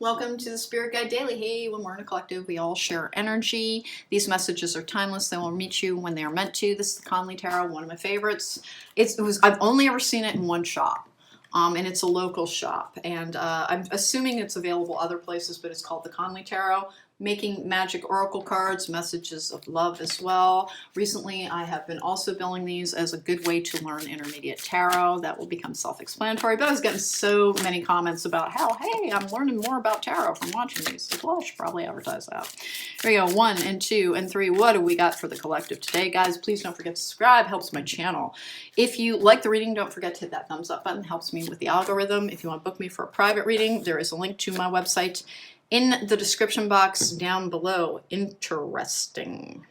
Welcome to the Spirit Guide Daily. Hey, when we're in a collective, we all share energy. These messages are timeless. They will meet you when they are meant to. This is the Conley Tarot, one of my favorites. I've only ever seen it in one shop, and it's a local shop. And I'm assuming it's available other places, but it's called the Conley Tarot. Making magic oracle cards, messages of love as well. Recently, I have been also billing these as a good way to learn intermediate tarot. That will become self-explanatory, but I was getting so many comments about how, hey, I'm learning more about tarot from watching these. Well, I should probably advertise that. Here we go, 1 and 2 and 3. What do we got for the collective today? Guys, please don't forget to subscribe. Helps my channel. If you like the reading, don't forget to hit that thumbs up button. Helps me with the algorithm. If you want to book me for a private reading, there is a link to my website in the description box down below. Interesting.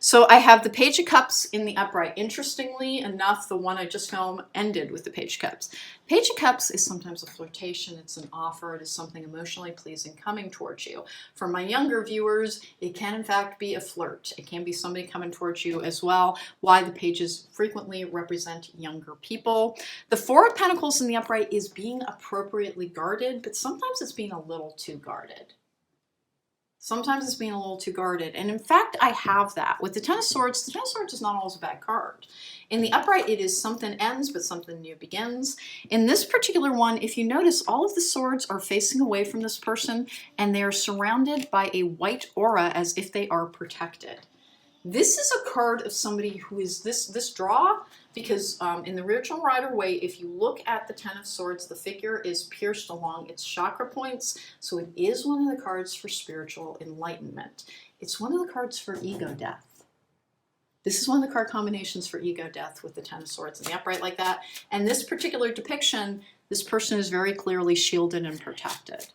So I have the Page of Cups in the upright. Interestingly enough, the one I just filmed ended with the Page of Cups. Page of Cups is sometimes a flirtation. It's an offer. It is something emotionally pleasing coming towards you. For my younger viewers, it can in fact be a flirt. It can be somebody coming towards you as well. Why the pages frequently represent younger people. The Four of Pentacles in the upright is being appropriately guarded, but sometimes it's being a little too guarded. Sometimes it's being a little too guarded. And in fact, I have that. With the Ten of Swords, the Ten of Swords is not always a bad card. In the upright, it is something ends, but something new begins. In this particular one, if you notice, all of the swords are facing away from this person, and they are surrounded by a white aura as if they are protected. This is a card of somebody who is this draw, because in the Rachel Rider way, if you look at the Ten of Swords, the figure is pierced along its chakra points, so it is one of the cards for spiritual enlightenment. It's one of the cards for ego death. This is one of the card combinations for ego death with the Ten of Swords in the upright like that. And this particular depiction, this person is very clearly shielded and protected.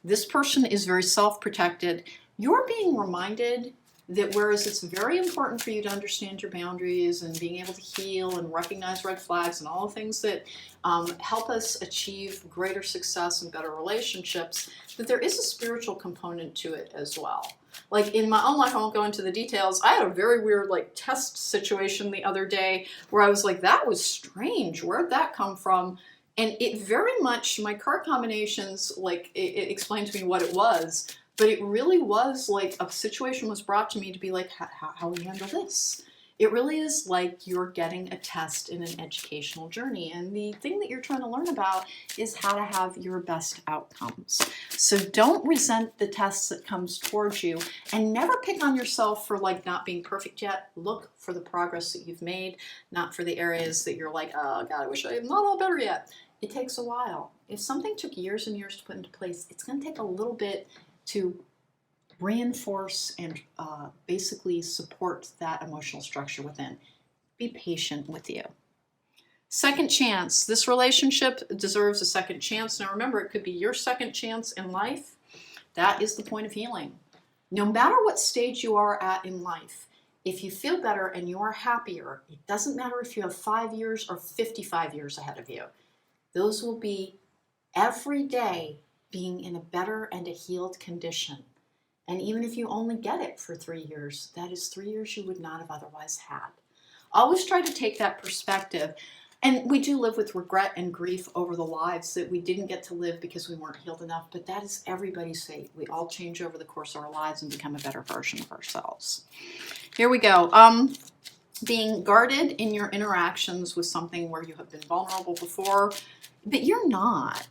This person is very self-protected. You're being reminded that whereas it's very important for you to understand your boundaries and being able to heal and recognize red flags and all the things that help us achieve greater success and better relationships, that there is a spiritual component to it as well. Like in my own life, I won't go into the details. I had a very weird test situation the other day where I was like, that was strange. Where'd that come from? And it very much, my card combinations, it explained to me what it was. But it really was like a situation was brought to me to be like, how do we handle this? It really is like you're getting a test in an educational journey. And the thing that you're trying to learn about is how to have your best outcomes. So don't resent the tests that comes towards you, and never pick on yourself for not being perfect yet. Look for the progress that you've made, not for the areas that you're like, oh God, I wish I am not all better yet. It takes a while. If something took years and years to put into place, it's going to take a little bit to reinforce and basically support that emotional structure within. Be patient with you. Second chance. This relationship deserves a second chance. Now remember, it could be your second chance in life. That is the point of healing. No matter what stage you are at in life, if you feel better and you are happier, it doesn't matter if you have 5 years or 55 years ahead of you. Those will be every day being in a better and a healed condition. And even if you only get it for 3 years, that is 3 years you would not have otherwise had. Always try to take that perspective. And we do live with regret and grief over the lives that we didn't get to live because we weren't healed enough, but that is everybody's fate. We all change over the course of our lives and become a better version of ourselves. Here we go. Being guarded in your interactions with something where you have been vulnerable before, but you're not.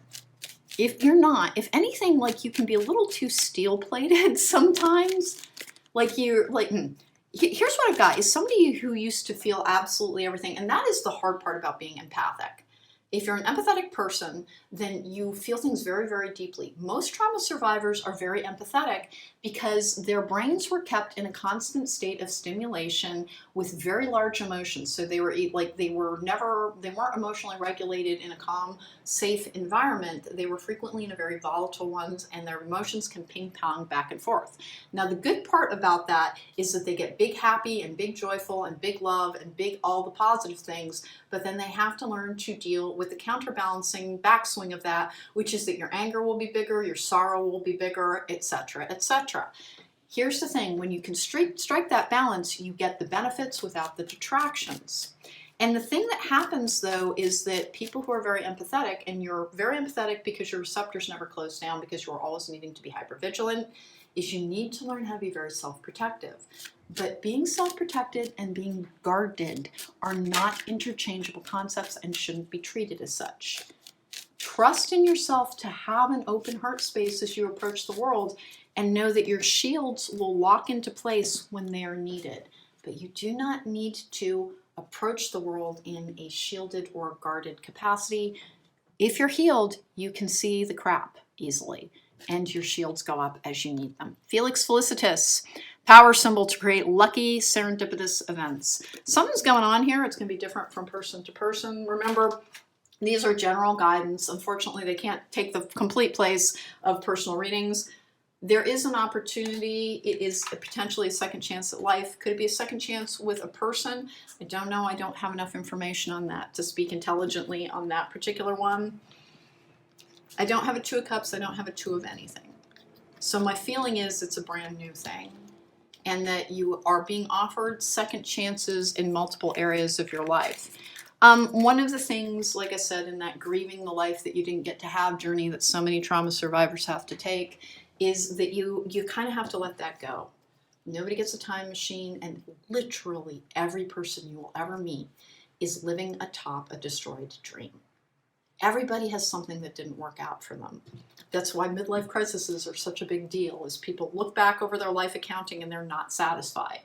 If you're not, if anything, you can be a little too steel-plated sometimes. Here's what I've got, is somebody who used to feel absolutely everything, and that is the hard part about being empathic. If you're an empathetic person, then you feel things very, very deeply. Most trauma survivors are very empathetic because their brains were kept in a constant state of stimulation with very large emotions. So they were they weren't emotionally regulated in a calm, safe environment. They were frequently in a very volatile ones, and their emotions can ping pong back and forth. Now the good part about that is that they get big happy and big joyful and big love and big all the positive things, but then they have to learn to deal with the counterbalancing backswing of that, which is that your anger will be bigger, your sorrow will be bigger, etc., etc. Here's the thing, when you can strike that balance, you get the benefits without the detractions. And the thing that happens though is that people who are very empathetic, and you're very empathetic because your receptors never close down because you're always needing to be hypervigilant, is you need to learn how to be very self-protective. But being self-protected and being guarded are not interchangeable concepts and shouldn't be treated as such. Trust in yourself to have an open heart space as you approach the world, and know that your shields will lock into place when they are needed. But you do not need to approach the world in a shielded or guarded capacity. If you're healed, you can see the crap easily, and your shields go up as you need them. Felix Felicitas, power symbol to create lucky, serendipitous events. Something's going on here. It's going to be different from person to person. Remember, these are general guidance. Unfortunately, they can't take the complete place of personal readings. There is an opportunity. It is potentially a second chance at life. Could it be a second chance with a person? I don't know. I don't have enough information on that to speak intelligently on that particular one. I don't have a Two of Cups. I don't have a Two of anything. So my feeling is it's a brand new thing, and that you are being offered second chances in multiple areas of your life. One of the things, like I said, in that grieving the life that you didn't get to have journey that so many trauma survivors have to take, is that you kind of have to let that go. Nobody gets a time machine, and literally every person you will ever meet is living atop a destroyed dream. Everybody has something that didn't work out for them. That's why midlife crises are such a big deal, is people look back over their life accounting and they're not satisfied.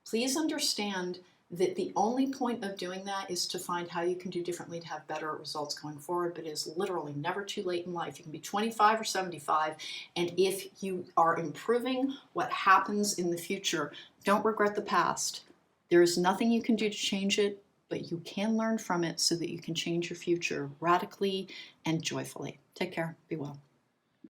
Please understand that the only point of doing that is to find how you can do differently to have better results going forward, but it is literally never too late in life. You can be 25 or 75, and if you are improving what happens in the future, don't regret the past. There is nothing you can do to change it, but you can learn from it so that you can change your future radically and joyfully. Take care. Be well.